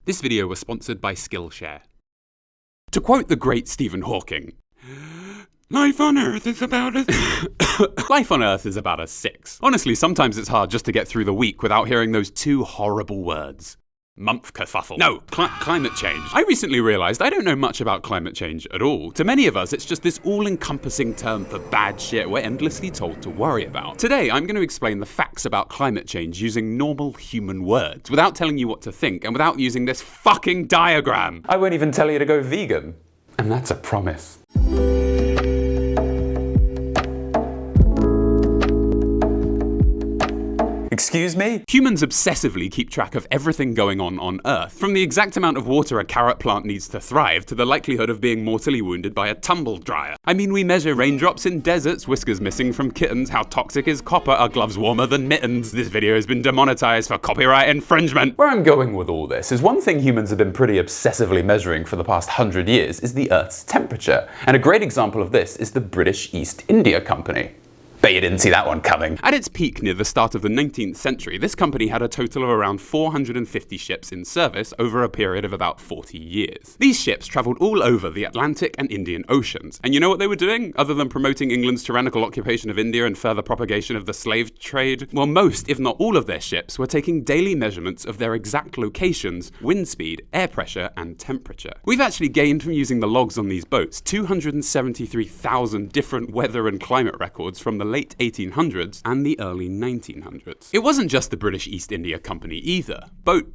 This video was sponsored by Skillshare. To quote the great Stephen Hawking, Life on Earth is about a... Life on Earth is about a 6. Honestly, sometimes it's hard just to get through the week without hearing those two horrible words. Month kerfuffle. No, climate change. I recently realised I don't know much about climate change at all. To many of us, it's just this all-encompassing term for bad shit we're endlessly told to worry about. Today, I'm going to explain the facts about climate change using normal human words, without telling you what to think, and without using this fucking diagram. I won't even tell you to go vegan. And that's a promise. Excuse me? Humans obsessively keep track of everything going on Earth, from the exact amount of water a carrot plant needs to thrive to the likelihood of being mortally wounded by a tumble dryer. I mean, we measure raindrops in deserts, whiskers missing from kittens, how toxic is copper, are gloves warmer than mittens. This video has been demonetized for copyright infringement. Where I'm going with all this is one thing humans have been pretty obsessively measuring for the past 100 years is the Earth's temperature. And a great example of this is the British East India Company. Bet you didn't see that one coming. At its peak near the start of the 19th century, this company had a total of around 450 ships in service over a period of about 40 years. These ships travelled all over the Atlantic and Indian Oceans. And you know what they were doing, other than promoting England's tyrannical occupation of India and further propagation of the slave trade? Well, most, if not all of their ships were taking daily measurements of their exact locations, wind speed, air pressure, and temperature. We've actually gained from using the logs on these boats 273,000 different weather and climate records from the late 1800s and the early 1900s. It wasn't just the British East India Company either. Boat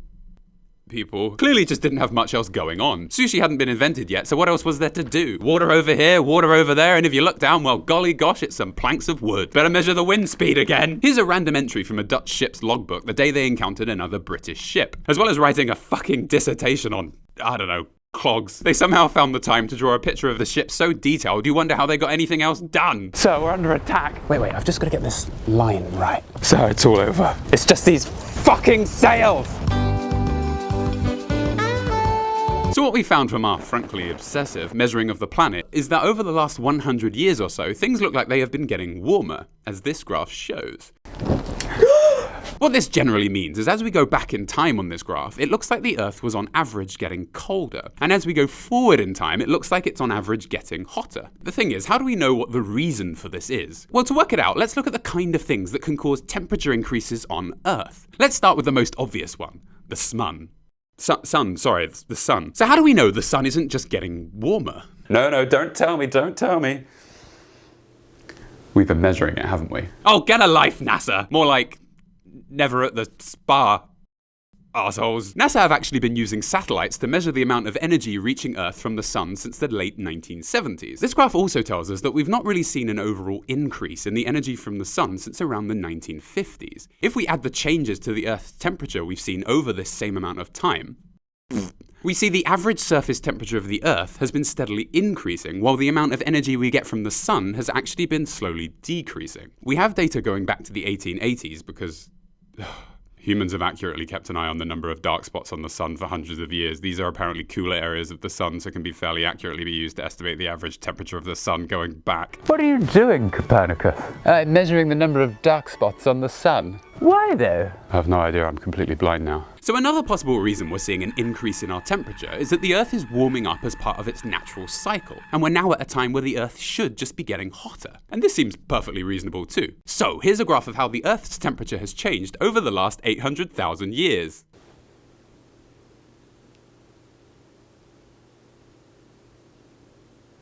people clearly just didn't have much else going on. Sushi hadn't been invented yet, so what else was there to do? Water over here, water over there, and if you look down, well, golly gosh, it's some planks of wood. Better measure the wind speed again. Here's a random entry from a Dutch ship's logbook the day they encountered another British ship. As well as writing a fucking dissertation on, I don't know, clogs. They somehow found the time to draw a picture of the ship so detailed you wonder how they got anything else done. So we're under attack. Wait, I've just got to get this line right. So it's all over. It's just these fucking sails! So what we found from our frankly obsessive measuring of the planet is that over the last 100 years or so, things look like they have been getting warmer, as this graph shows. What this generally means is as we go back in time on this graph, it looks like the Earth was on average getting colder. And as we go forward in time, it looks like it's on average getting hotter. The thing is, how do we know what the reason for this is? Well, to work it out, let's look at the kind of things that can cause temperature increases on Earth. Let's start with the most obvious one, the sun. The sun. So how do we know the sun isn't just getting warmer? No, don't tell me. We've been measuring it, haven't we? Oh, get a life, NASA! More like, never at the spa, arseholes. NASA have actually been using satellites to measure the amount of energy reaching Earth from the sun since the late 1970s. This graph also tells us that we've not really seen an overall increase in the energy from the sun since around the 1950s. If we add the changes to the Earth's temperature we've seen over this same amount of time, we see the average surface temperature of the Earth has been steadily increasing, while the amount of energy we get from the sun has actually been slowly decreasing. We have data going back to the 1880s because humans have accurately kept an eye on the number of dark spots on the sun for hundreds of years. These are apparently cooler areas of the sun, so can be fairly accurately be used to estimate the average temperature of the sun going back. What are you doing, Copernicus? Measuring the number of dark spots on the sun. Why though? I have no idea, I'm completely blind now. So another possible reason we're seeing an increase in our temperature is that the Earth is warming up as part of its natural cycle, and we're now at a time where the Earth should just be getting hotter. And this seems perfectly reasonable too. So here's a graph of how the Earth's temperature has changed over the last 800,000 years.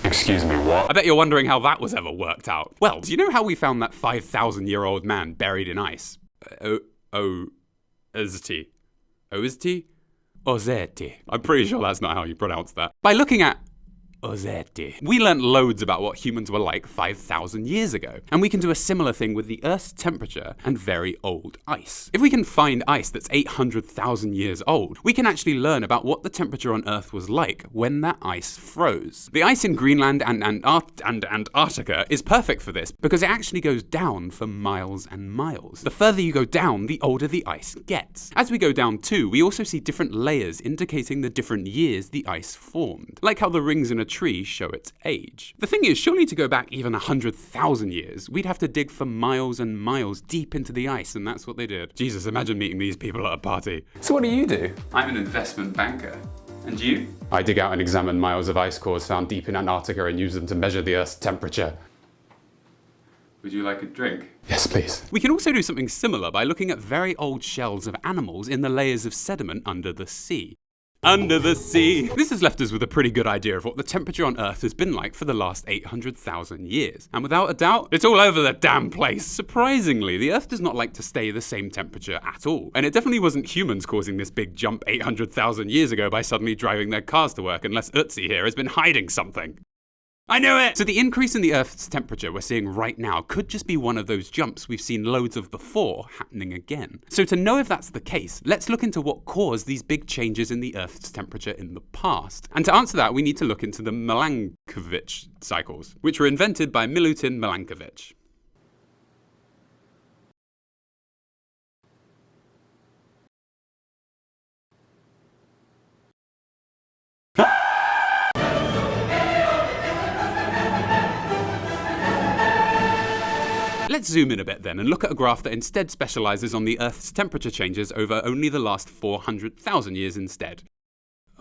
Excuse me, what? I bet you're wondering how that was ever worked out. Well, do you know how we found that 5,000-year-old man buried in ice? Ozeti? I'm pretty sure that's not how you pronounce that. By looking at Ozeti. We learnt loads about what humans were like 5,000 years ago, and we can do a similar thing with the Earth's temperature and very old ice. If we can find ice that's 800,000 years old, we can actually learn about what the temperature on Earth was like when that ice froze. The ice in Greenland and Antarctica is perfect for this because it actually goes down for miles and miles. The further you go down, the older the ice gets. As we go down too, we also see different layers indicating the different years the ice formed. Like how the rings in a tree show its age. The thing is, surely to go back even 100,000 years, we'd have to dig for miles and miles deep into the ice, and that's what they did. Jesus, imagine meeting these people at a party. So what do you do? I'm an investment banker. And you? I dig out and examine miles of ice cores found deep in Antarctica and use them to measure the Earth's temperature. Would you like a drink? Yes, please. We can also do something similar by looking at very old shells of animals in the layers of sediment under the sea. Under the sea! This has left us with a pretty good idea of what the temperature on Earth has been like for the last 800,000 years. And without a doubt, it's all over the damn place. Surprisingly, the Earth does not like to stay the same temperature at all. And it definitely wasn't humans causing this big jump 800,000 years ago by suddenly driving their cars to work, unless Ötzi here has been hiding something. I knew it! So the increase in the Earth's temperature we're seeing right now could just be one of those jumps we've seen loads of before happening again. So to know if that's the case, let's look into what caused these big changes in the Earth's temperature in the past. And to answer that, we need to look into the Milankovitch cycles, which were invented by Milutin Milankovitch. Let's zoom in a bit then and look at a graph that instead specializes on the Earth's temperature changes over only the last 400,000 years instead.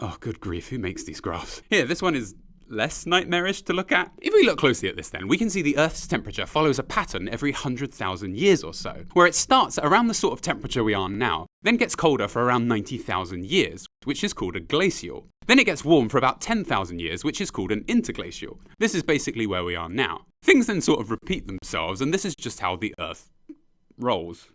Oh, good grief, who makes these graphs? Here, this one is less nightmarish to look at. If we look closely at this then, we can see the Earth's temperature follows a pattern every 100,000 years or so, where it starts at around the sort of temperature we are now, then gets colder for around 90,000 years, which is called a glacial. Then it gets warm for about 10,000 years, which is called an interglacial. This is basically where we are now. Things then sort of repeat themselves, and this is just how the Earth rolls.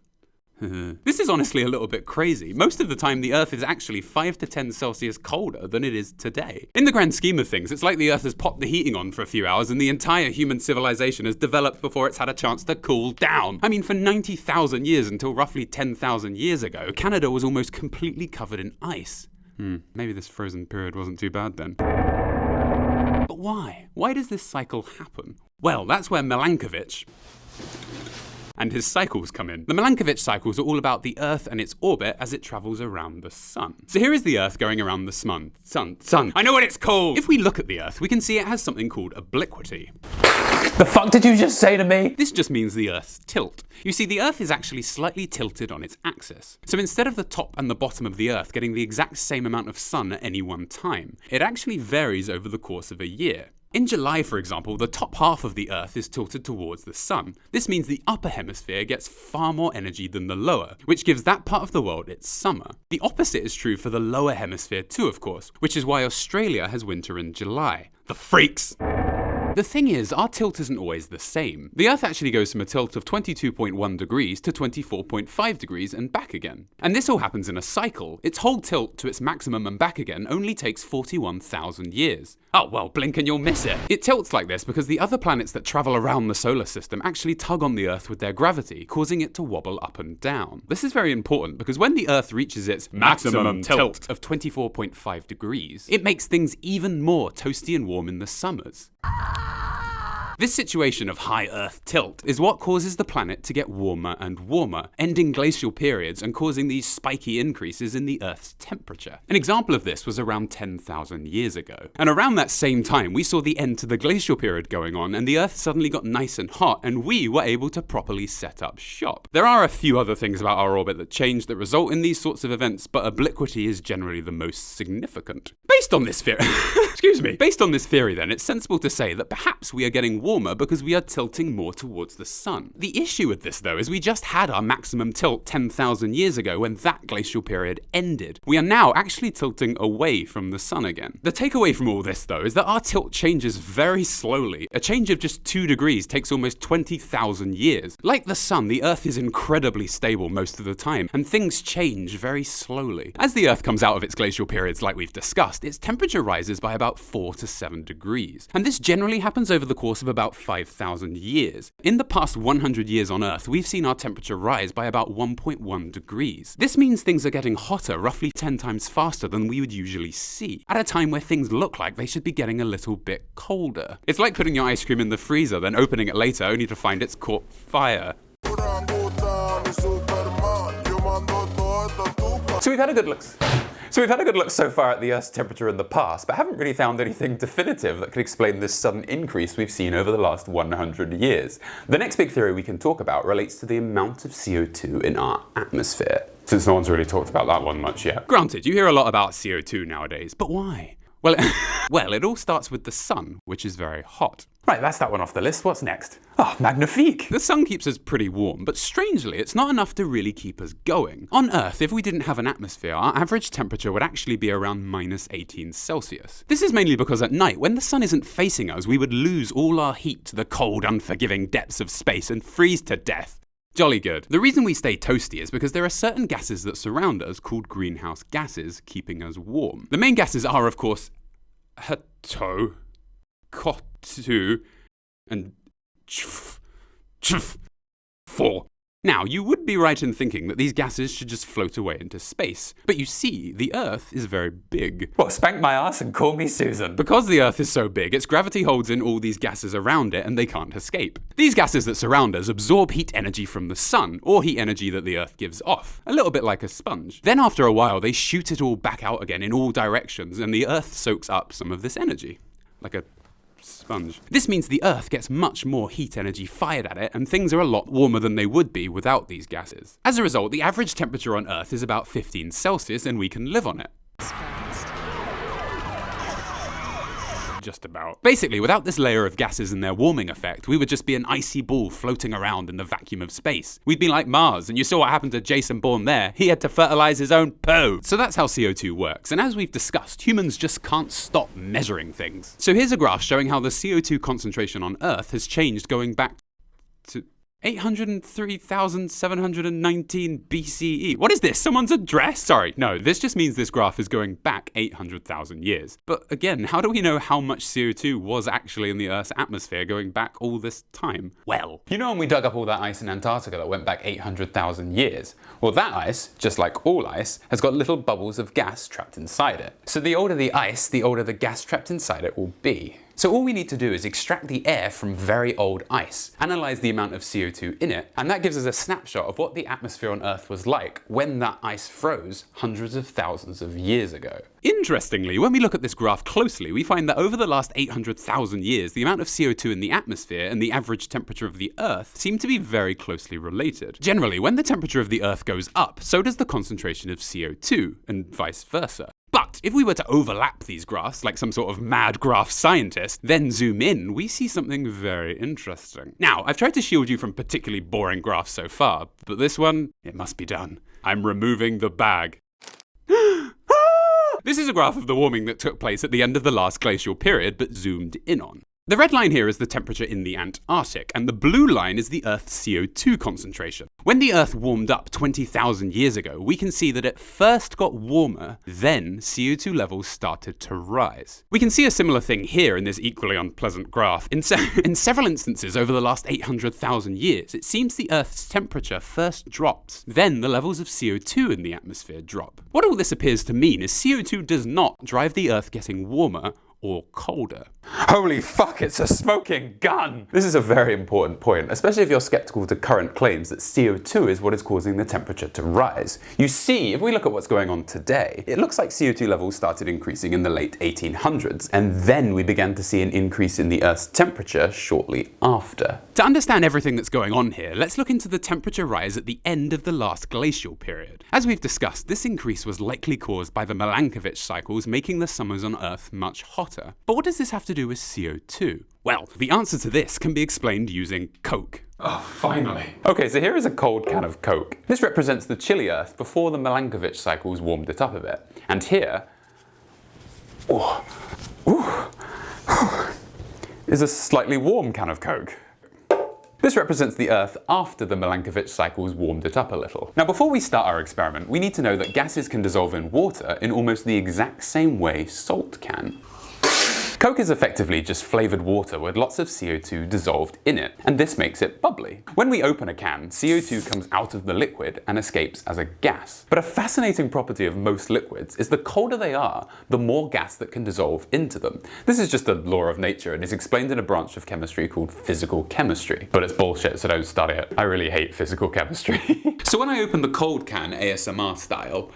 This is honestly a little bit crazy. Most of the time, the Earth is actually 5 to 10 Celsius colder than it is today. In the grand scheme of things, it's like the Earth has popped the heating on for a few hours and the entire human civilization has developed before it's had a chance to cool down. I mean, for 90,000 years until roughly 10,000 years ago, Canada was almost completely covered in ice. Maybe this frozen period wasn't too bad then. But why? Why does this cycle happen? Well, that's where Milankovitch and his cycles come in. The Milankovitch cycles are all about the Earth and its orbit as it travels around the Sun. So here is the Earth going around the Sun. I know what it's called! If we look at the Earth, we can see it has something called obliquity. The fuck did you just say to me? This just means the Earth's tilt. You see, the Earth is actually slightly tilted on its axis. So instead of the top and the bottom of the Earth getting the exact same amount of sun at any one time, it actually varies over the course of a year. In July, for example, the top half of the Earth is tilted towards the sun. This means the upper hemisphere gets far more energy than the lower, which gives that part of the world its summer. The opposite is true for the lower hemisphere too, of course, which is why Australia has winter in July. The freaks! The thing is, our tilt isn't always the same. The Earth actually goes from a tilt of 22.1 degrees to 24.5 degrees and back again. And this all happens in a cycle. Its whole tilt to its maximum and back again only takes 41,000 years. Oh well, blink and you'll miss it. It tilts like this because the other planets that travel around the solar system actually tug on the Earth with their gravity, causing it to wobble up and down. This is very important because when the Earth reaches its maximum tilt of 24.5 degrees, it makes things even more toasty and warm in the summers. This situation of high Earth tilt is what causes the planet to get warmer and warmer, ending glacial periods and causing these spiky increases in the Earth's temperature. An example of this was around 10,000 years ago. And around that same time, we saw the end to the glacial period going on and the Earth suddenly got nice and hot and we were able to properly set up shop. There are a few other things about our orbit that change that result in these sorts of events, but obliquity is generally the most significant. Based on this theory, based on this theory then, it's sensible to say that perhaps we are getting warmer because we are tilting more towards the sun. The issue with this though is we just had our maximum tilt 10,000 years ago when that glacial period ended. We are now actually tilting away from the sun again. The takeaway from all this though is that our tilt changes very slowly. A change of just 2 degrees takes almost 20,000 years. Like the sun, the Earth is incredibly stable most of the time, and things change very slowly. As the Earth comes out of its glacial periods like we've discussed, its temperature rises by about 4 to 7 degrees. And this generally happens over the course of about 5,000 years. In the past 100 years on Earth, we've seen our temperature rise by about 1.1 degrees. This means things are getting hotter roughly 10 times faster than we would usually see, at a time where things look like they should be getting a little bit colder. It's like putting your ice cream in the freezer, then opening it later only to find it's caught fire. So we've had a good look. So we've had a good look so far at the Earth's temperature in the past, but haven't really found anything definitive that could explain this sudden increase we've seen over the last 100 years. The next big theory we can talk about relates to the amount of CO2 in our atmosphere. Since no one's really talked about that one much yet. Granted, you hear a lot about CO2 nowadays, but why? Well, it all starts with the sun, which is very hot. Right, that's that one off the list. What's next? Oh, magnifique! The sun keeps us pretty warm, but strangely, it's not enough to really keep us going. On Earth, if we didn't have an atmosphere, our average temperature would actually be around minus 18 Celsius. This is mainly because at night, when the sun isn't facing us, we would lose all our heat to the cold, unforgiving depths of space and freeze to death. Jolly good. The reason we stay toasty is because there are certain gases that surround us called greenhouse gases, keeping us warm. The main gases are, of course, H2O, CO2, and H2O. Now, you would be right in thinking that these gases should just float away into space. But you see, the Earth is very big. Well, spank my ass and call me Susan. Because the Earth is so big, its gravity holds in all these gases around it and they can't escape. These gases that surround us absorb heat energy from the sun, or heat energy that the Earth gives off, a little bit like a sponge. Then after a while, they shoot it all back out again in all directions, and the Earth soaks up some of this energy. Like a sponge. This means the Earth gets much more heat energy fired at it, and things are a lot warmer than they would be without these gases. As a result, the average temperature on Earth is about 15 Celsius, and we can live on it. Just about. Basically, without this layer of gases and their warming effect, we would just be an icy ball floating around in the vacuum of space. We'd be like Mars, and you saw what happened to Jason Bourne there. He had to fertilize his own poo. So that's how CO2 works, and as we've discussed, humans just can't stop measuring things. So here's a graph showing how the CO2 concentration on Earth has changed going back to 803,719 BCE. What is this? Someone's address? Sorry, no, this just means this graph is going back 800,000 years. But again, how do we know how much CO2 was actually in the Earth's atmosphere going back all this time? Well, you know when we dug up all that ice in Antarctica that went back 800,000 years? Well, that ice, just like all ice, has got little bubbles of gas trapped inside it. So the older the ice, the older the gas trapped inside it will be. So all we need to do is extract the air from very old ice, analyze the amount of CO2 in it, and that gives us a snapshot of what the atmosphere on Earth was like when that ice froze hundreds of thousands of years ago. Interestingly, when we look at this graph closely, we find that over the last 800,000 years, the amount of CO2 in the atmosphere and the average temperature of the Earth seem to be very closely related. Generally, when the temperature of the Earth goes up, so does the concentration of CO2, and vice versa. But if we were to overlap these graphs like some sort of mad graph scientist, then zoom in, we see something very interesting. Now, I've tried to shield you from particularly boring graphs so far, but this one, it must be done. I'm removing the bag. This is a graph of the warming that took place at the end of the last glacial period, but zoomed in on. The red line here is the temperature in the Antarctic, and the blue line is the Earth's CO2 concentration. When the Earth warmed up 20,000 years ago, we can see that it first got warmer, then CO2 levels started to rise. We can see a similar thing here in this equally unpleasant graph. In several instances over the last 800,000 years, it seems the Earth's temperature first drops, then the levels of CO2 in the atmosphere drop. What all this appears to mean is CO2 does not drive the Earth getting warmer or colder. Holy fuck, it's a smoking gun! This is a very important point, especially if you're skeptical to current claims that CO2 is what is causing the temperature to rise. You see, if we look at what's going on today, it looks like CO2 levels started increasing in the late 1800s, and then we began to see an increase in the Earth's temperature shortly after. To understand everything that's going on here, let's look into the temperature rise at the end of the last glacial period. As we've discussed, this increase was likely caused by the Milankovitch cycles making the summers on Earth much hotter. But what does this have to do with CO2? Well, the answer to this can be explained using Coke. Oh, finally. Okay, so here is a cold can of Coke. This represents the chilly Earth before the Milankovitch cycles warmed it up a bit. And here is a slightly warm can of Coke. This represents the Earth after the Milankovitch cycles warmed it up a little. Now, before we start our experiment, we need to know that gases can dissolve in water in almost the exact same way salt can. Coke is effectively just flavoured water with lots of CO2 dissolved in it, and this makes it bubbly. When we open a can, CO2 comes out of the liquid and escapes as a gas. But a fascinating property of most liquids is the colder they are, the more gas that can dissolve into them. This is just a law of nature and is explained in a branch of chemistry called physical chemistry. But it's bullshit, so don't study it. I really hate physical chemistry. So when I open the cold can ASMR style,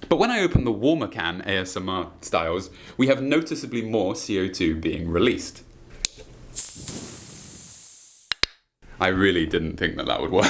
But when I open the warmer can, ASMR styles, we have noticeably more CO2 being released. I really didn't think that would work.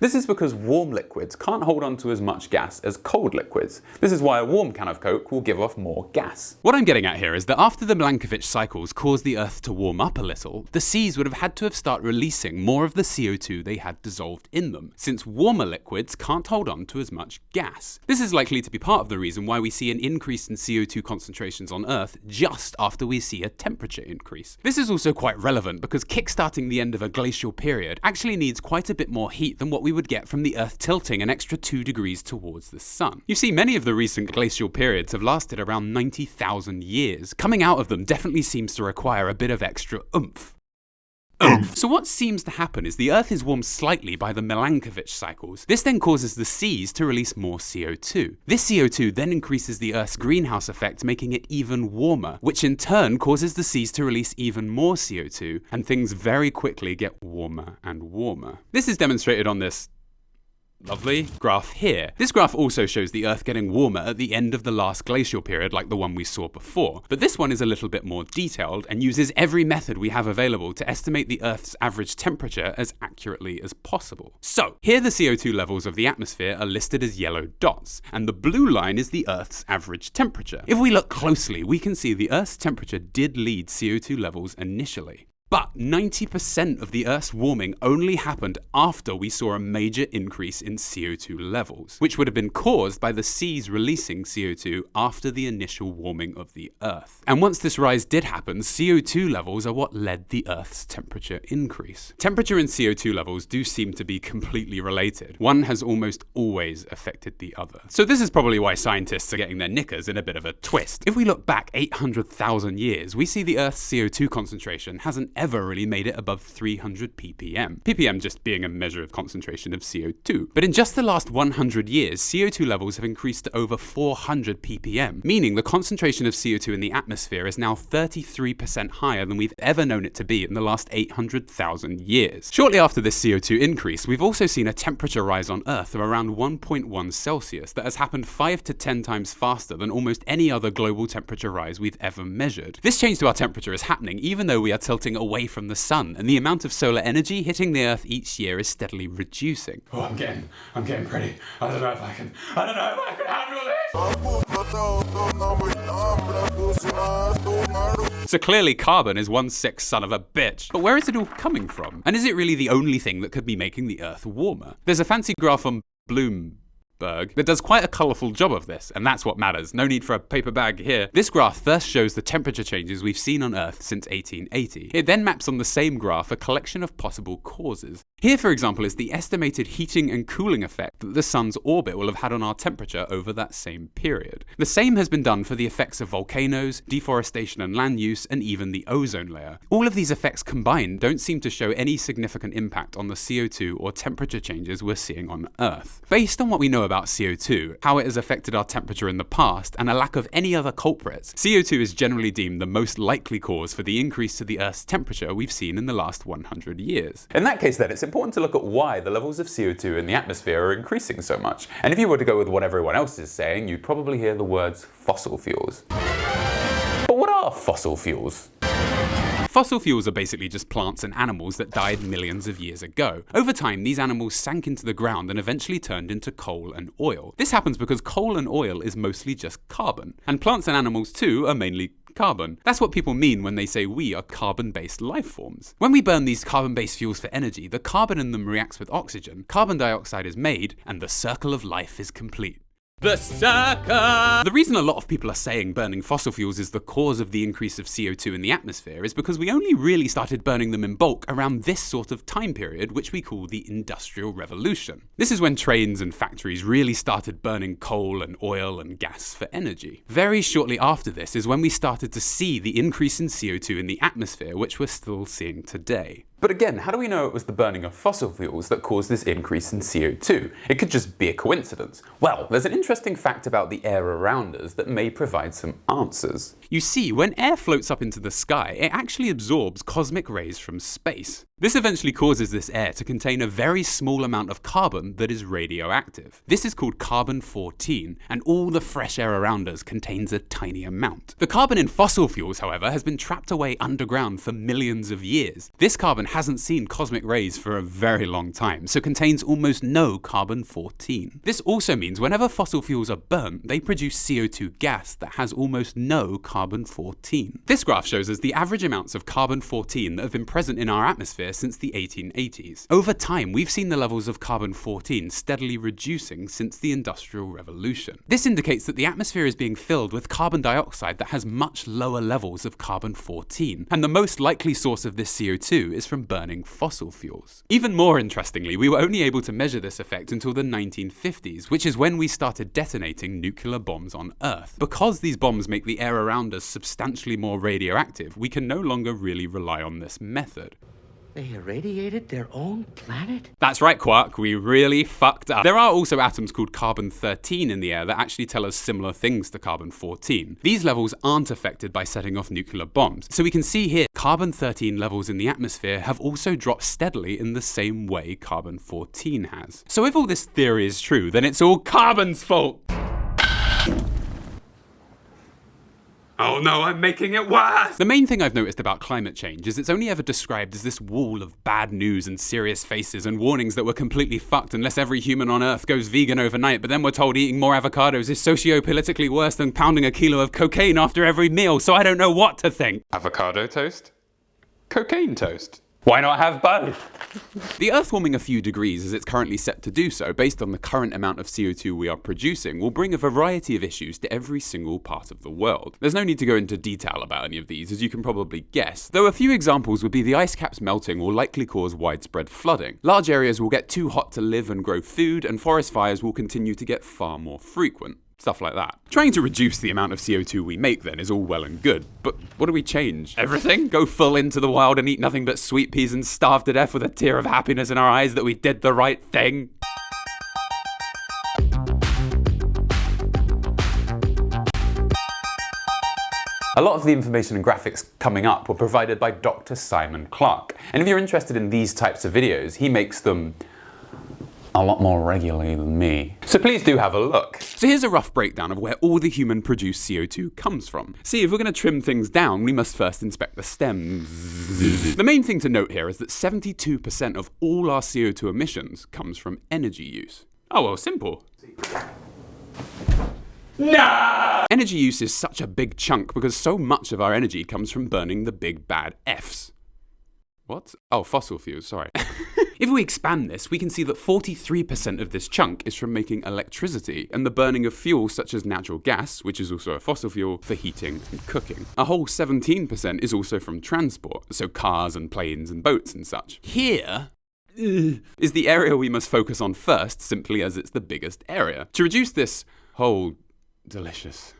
This is because warm liquids can't hold on to as much gas as cold liquids. This is why a warm can of Coke will give off more gas. What I'm getting at here is that after the Milankovitch cycles caused the Earth to warm up a little, the seas would have had to have started releasing more of the CO2 they had dissolved in them, since warmer liquids can't hold on to as much gas. This is likely to be part of the reason why we see an increase in CO2 concentrations on Earth just after we see a temperature increase. This is also quite relevant because kickstarting the end of a glacial period actually needs quite a bit more heat than what we would get from the Earth tilting an extra 2 degrees towards the sun. You see, many of the recent glacial periods have lasted around 90,000 years. Coming out of them definitely seems to require a bit of extra oomph. So what seems to happen is the Earth is warmed slightly by the Milankovitch cycles. This then causes the seas to release more CO2. This CO2 then increases the Earth's greenhouse effect, making it even warmer, which in turn causes the seas to release even more CO2, and things very quickly get warmer and warmer. This is demonstrated on this lovely graph here. This graph also shows the Earth getting warmer at the end of the last glacial period like the one we saw before, but this one is a little bit more detailed and uses every method we have available to estimate the Earth's average temperature as accurately as possible. So, here the CO2 levels of the atmosphere are listed as yellow dots, and the blue line is the Earth's average temperature. If we look closely, we can see the Earth's temperature did lead CO2 levels initially. But 90% of the Earth's warming only happened after we saw a major increase in CO2 levels, which would have been caused by the seas releasing CO2 after the initial warming of the Earth. And once this rise did happen, CO2 levels are what led the Earth's temperature increase. Temperature and CO2 levels do seem to be completely related. One has almost always affected the other. So this is probably why scientists are getting their knickers in a bit of a twist. If we look back 800,000 years, we see the Earth's CO2 concentration hasn't ever really made it above 300 ppm. ppm just being a measure of concentration of CO2. But in just the last 100 years, CO2 levels have increased to over 400 ppm, meaning the concentration of CO2 in the atmosphere is now 33% higher than we've ever known it to be in the last 800,000 years. Shortly after this CO2 increase, we've also seen a temperature rise on Earth of around 1.1 Celsius that has happened 5 to 10 times faster than almost any other global temperature rise we've ever measured. This change to our temperature is happening even though we are tilting away from the sun, and the amount of solar energy hitting the Earth each year is steadily reducing. Oh, I'm getting pretty. I don't know if I can handle this. So clearly carbon is one sick son of a bitch. But where is it all coming from? And is it really the only thing that could be making the Earth warmer? There's a fancy graph on Bloomberg that does quite a colourful job of this, and that's what matters. No need for a paper bag here. This graph first shows the temperature changes we've seen on Earth since 1880. It then maps on the same graph a collection of possible causes. Here, for example, is the estimated heating and cooling effect that the sun's orbit will have had on our temperature over that same period. The same has been done for the effects of volcanoes, deforestation and land use, and even the ozone layer. All of these effects combined don't seem to show any significant impact on the CO2 or temperature changes we're seeing on Earth. Based on what we know about CO2, how it has affected our temperature in the past, and a lack of any other culprits, CO2 is generally deemed the most likely cause for the increase to the Earth's temperature we've seen in the last 100 years. In that case then, it's important to look at why the levels of CO2 in the atmosphere are increasing so much. And if you were to go with what everyone else is saying, you'd probably hear the words fossil fuels. But what are fossil fuels? Fossil fuels are basically just plants and animals that died millions of years ago. Over time, these animals sank into the ground and eventually turned into coal and oil. This happens because coal and oil is mostly just carbon. And plants and animals too are mainly carbon. That's what people mean when they say we are carbon-based life forms. When we burn these carbon-based fuels for energy, the carbon in them reacts with oxygen, carbon dioxide is made, and the circle of life is complete. The circle! The reason a lot of people are saying burning fossil fuels is the cause of the increase of CO2 in the atmosphere is because we only really started burning them in bulk around this sort of time period, which we call the Industrial Revolution. This is when trains and factories really started burning coal and oil and gas for energy. Very shortly after this is when we started to see the increase in CO2 in the atmosphere, which we're still seeing today. But again, how do we know it was the burning of fossil fuels that caused this increase in CO2? It could just be a coincidence. Well, there's an interesting fact about the air around us that may provide some answers. You see, when air floats up into the sky, it actually absorbs cosmic rays from space. This eventually causes this air to contain a very small amount of carbon that is radioactive. This is called carbon-14, and all the fresh air around us contains a tiny amount. The carbon in fossil fuels, however, has been trapped away underground for millions of years. This carbon hasn't seen cosmic rays for a very long time, so contains almost no carbon-14. This also means whenever fossil fuels are burnt, they produce CO2 gas that has almost no carbon-14. This graph shows us the average amounts of carbon-14 that have been present in our atmosphere since the 1880s. Over time, we've seen the levels of carbon-14 steadily reducing since the Industrial Revolution. This indicates that the atmosphere is being filled with carbon dioxide that has much lower levels of carbon-14, and the most likely source of this CO2 is from burning fossil fuels. Even more interestingly, we were only able to measure this effect until the 1950s, which is when we started detonating nuclear bombs on Earth. Because these bombs make the air around us substantially more radioactive, we can no longer really rely on this method. They irradiated their own planet? That's right, Quark, we really fucked up. There are also atoms called carbon-13 in the air that actually tell us similar things to carbon-14. These levels aren't affected by setting off nuclear bombs. So we can see here, carbon-13 levels in the atmosphere have also dropped steadily in the same way carbon-14 has. So if all this theory is true, then it's all carbon's fault! Oh no, I'm making it worse! The main thing I've noticed about climate change is it's only ever described as this wall of bad news and serious faces and warnings that we're completely fucked unless every human on Earth goes vegan overnight, but then we're told eating more avocados is socio-politically worse than pounding a kilo of cocaine after every meal, so I don't know what to think. Avocado toast? Cocaine toast? Why not have both? The Earth warming a few degrees as it's currently set to do so, based on the current amount of CO2 we are producing, will bring a variety of issues to every single part of the world. There's no need to go into detail about any of these, as you can probably guess, though a few examples would be the ice caps melting will likely cause widespread flooding. Large areas will get too hot to live and grow food, and forest fires will continue to get far more frequent. Stuff like that. Trying to reduce the amount of CO2 we make then is all well and good, but what do we change? Everything? Go full into the wild and eat nothing but sweet peas and starve to death with a tear of happiness in our eyes that we did the right thing? A lot of the information and graphics coming up were provided by Dr. Simon Clarke, and if you're interested in these types of videos, he makes them a lot more regularly than me. So please do have a look. So here's a rough breakdown of where all the human-produced CO2 comes from. See, if we're going to trim things down, we must first inspect the stems. The main thing to note here is that 72% of all our CO2 emissions comes from energy use. Oh well, simple. No! Energy use is such a big chunk because so much of our energy comes from burning the big bad Fs. What? Oh, fossil fuels, sorry. If we expand this, we can see that 43% of this chunk is from making electricity and the burning of fuels such as natural gas, which is also a fossil fuel, for heating and cooking. A whole 17% is also from transport, so cars and planes and boats and such. Here is the area we must focus on first, simply as it's the biggest area. To reduce this whole delicious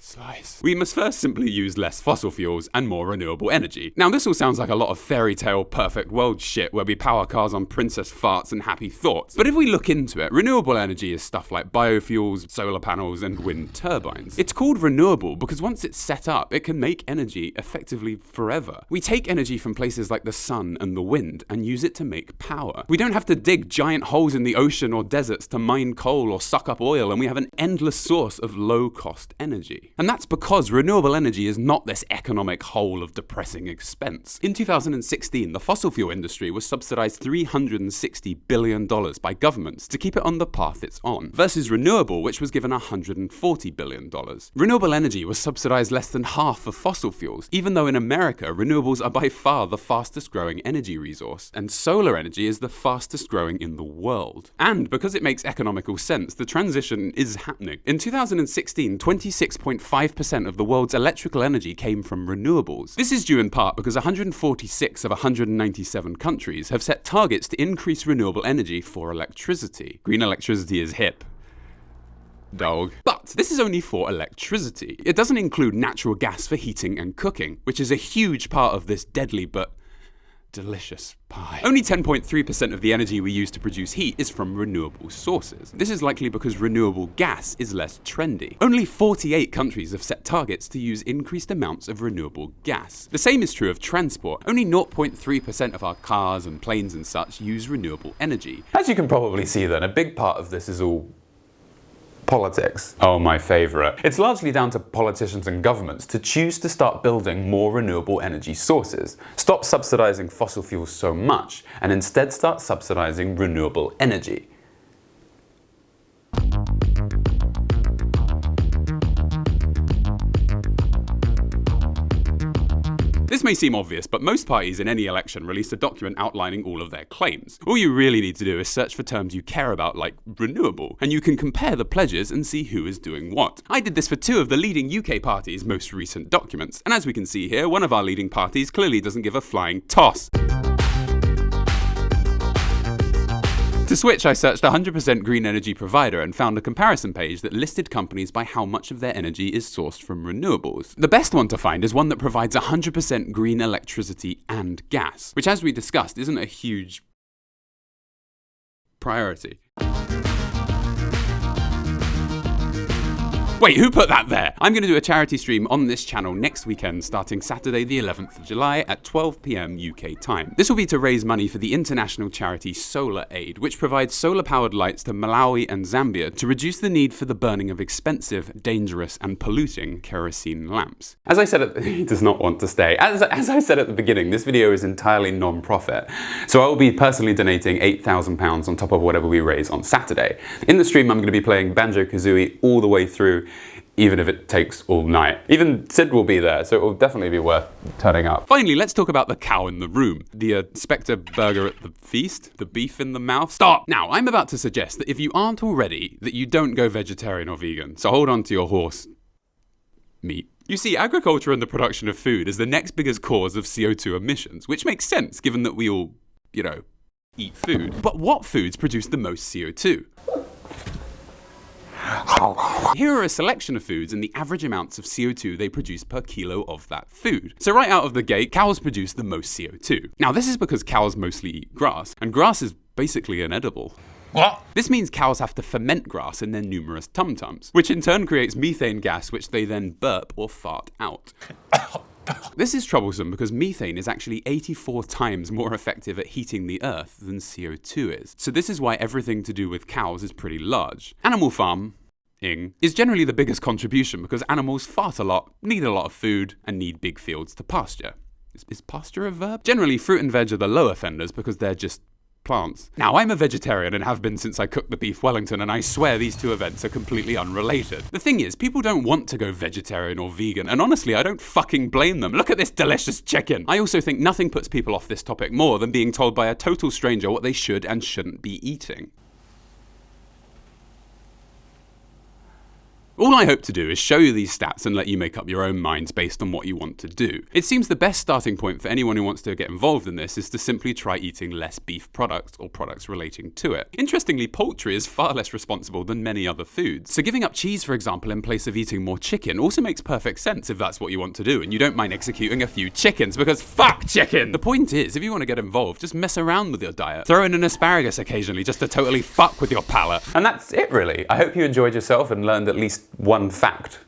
slice, we must first simply use less fossil fuels and more renewable energy. Now this all sounds like a lot of fairy tale perfect world shit where we power cars on princess farts and happy thoughts, but if we look into it, renewable energy is stuff like biofuels, solar panels and wind turbines. It's called renewable because once it's set up, it can make energy effectively forever. We take energy from places like the sun and the wind and use it to make power. We don't have to dig giant holes in the ocean or deserts to mine coal or suck up oil, and we have an endless source of low-cost energy. And that's because renewable energy is not this economic hole of depressing expense. In 2016, the fossil fuel industry was subsidized $360 billion by governments to keep it on the path it's on, versus renewable, which was given $140 billion. Renewable energy was subsidized less than half of fossil fuels, even though in America, renewables are by far the fastest growing energy resource, and solar energy is the fastest growing in the world. And because it makes economical sense, the transition is happening. In 2016, 26.5% of the world's electrical energy came from renewables. This is due in part because 146 of 197 countries have set targets to increase renewable energy for electricity. Green electricity is hip. Dog. But this is only for electricity. It doesn't include natural gas for heating and cooking, which is a huge part of this deadly but delicious pie. Only 10.3% of the energy we use to produce heat is from renewable sources. This is likely because renewable gas is less trendy. Only 48 countries have set targets to use increased amounts of renewable gas. The same is true of transport. Only 0.3% of our cars and planes and such use renewable energy. As you can probably see then, a big part of this is all politics. Oh, my favourite. It's largely down to politicians and governments to choose to start building more renewable energy sources, stop subsidising fossil fuels so much, and instead start subsidising renewable energy. This may seem obvious, but most parties in any election release a document outlining all of their claims. All you really need to do is search for terms you care about, like renewable, and you can compare the pledges and see who is doing what. I did this for 2 of the leading UK parties' most recent documents, and as we can see here, one of our leading parties clearly doesn't give a flying toss. To switch, I searched 100% green energy provider and found a comparison page that listed companies by how much of their energy is sourced from renewables. The best one to find is one that provides 100% green electricity and gas, which, as we discussed, isn't a huge priority. Wait, who put that there? I'm going to do a charity stream on this channel next weekend, starting Saturday the 11th of July at 12 PM UK time. This will be to raise money for the international charity Solar Aid, which provides solar-powered lights to Malawi and Zambia to reduce the need for the burning of expensive, dangerous, and polluting kerosene lamps. As I said, he does not want to stay. As I said at the beginning, this video is entirely non-profit, so I will be personally donating £8,000 on top of whatever we raise on Saturday. In the stream, I'm going to be playing Banjo-Kazooie all the way through, even if it takes all night. Even Sid will be there, so it will definitely be worth turning up. Finally, let's talk about the cow in the room. The Spectre burger at the feast? The beef in the mouth? Stop! Now, I'm about to suggest that if you aren't already, that you don't go vegetarian or vegan. So hold on to your horse meat. You see, agriculture and the production of food is the next biggest cause of CO2 emissions, which makes sense given that we all, eat food. But what foods produce the most CO2? Here are a selection of foods and the average amounts of CO2 they produce per kilo of that food. So right out of the gate, cows produce the most CO2. Now this is because cows mostly eat grass, and grass is basically inedible. What? This means cows have to ferment grass in their numerous tum-tums, which in turn creates methane gas, which they then burp or fart out. This is troublesome because methane is actually 84 times more effective at heating the earth than CO2 is. So this is why everything to do with cows is pretty large. Animal farming is generally the biggest contribution because animals fart a lot, need a lot of food, and need big fields to pasture. Is pasture a verb? Generally, fruit and veg are the low offenders because they're just plants. Now, I'm a vegetarian and have been since I cooked the beef Wellington, and I swear these two events are completely unrelated. The thing is, people don't want to go vegetarian or vegan, and honestly, I don't fucking blame them. Look at this delicious chicken. I also think nothing puts people off this topic more than being told by a total stranger what they should and shouldn't be eating. All I hope to do is show you these stats and let you make up your own minds based on what you want to do. It seems the best starting point for anyone who wants to get involved in this is to simply try eating less beef products or products relating to it. Interestingly, poultry is far less responsible than many other foods. So giving up cheese, for example, in place of eating more chicken also makes perfect sense if that's what you want to do and you don't mind executing a few chickens, because fuck chicken! The point is, if you want to get involved, just mess around with your diet. Throw in an asparagus occasionally just to totally fuck with your palate. And that's it really. I hope you enjoyed yourself and learned at least one fact.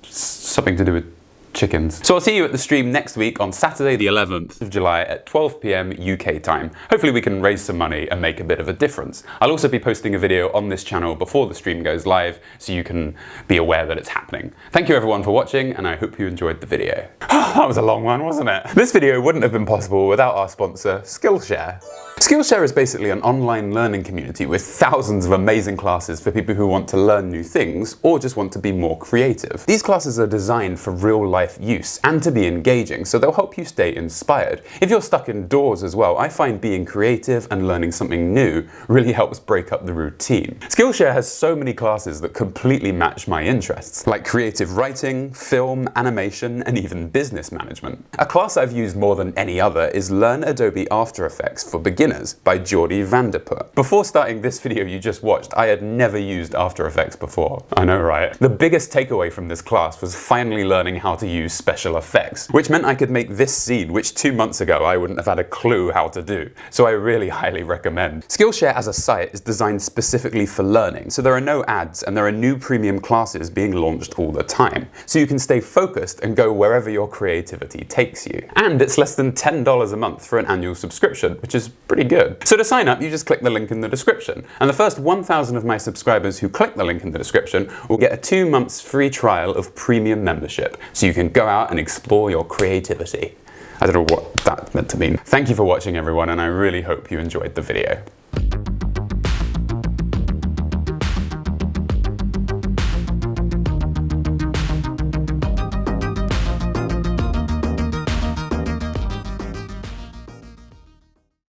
Something to do with chickens. So I'll see you at the stream next week on Saturday the 11th of July at 12 PM UK time. Hopefully we can raise some money and make a bit of a difference. I'll also be posting a video on this channel before the stream goes live so you can be aware that it's happening. Thank you everyone for watching, and I hope you enjoyed the video. That was a long one, wasn't it? This video wouldn't have been possible without our sponsor, Skillshare. Skillshare is basically an online learning community with thousands of amazing classes for people who want to learn new things or just want to be more creative. These classes are designed for real-life use and to be engaging, so they'll help you stay inspired. If you're stuck indoors as well, I find being creative and learning something new really helps break up the routine. Skillshare has so many classes that completely match my interests, like creative writing, film, animation, and even business management. A class I've used more than any other is Learn Adobe After Effects for Beginners by Jordi Vanderput. Before starting this video you just watched, I had never used After Effects before. I know, right? The biggest takeaway from this class was finally learning how to use special effects, which meant I could make this scene, which 2 months ago I wouldn't have had a clue how to do. So I really highly recommend. Skillshare as a site is designed specifically for learning, so there are no ads and there are new premium classes being launched all the time. So you can stay focused and go wherever your creativity takes you. And it's less than $10 a month for an annual subscription, which is pretty good. So to sign up, you just click the link in the description. And the first 1,000 of my subscribers who click the link in the description will get a 2 months free trial of premium membership, so you can go out and explore your creativity. I don't know what that meant to mean. Thank you for watching, everyone, and I really hope you enjoyed the video.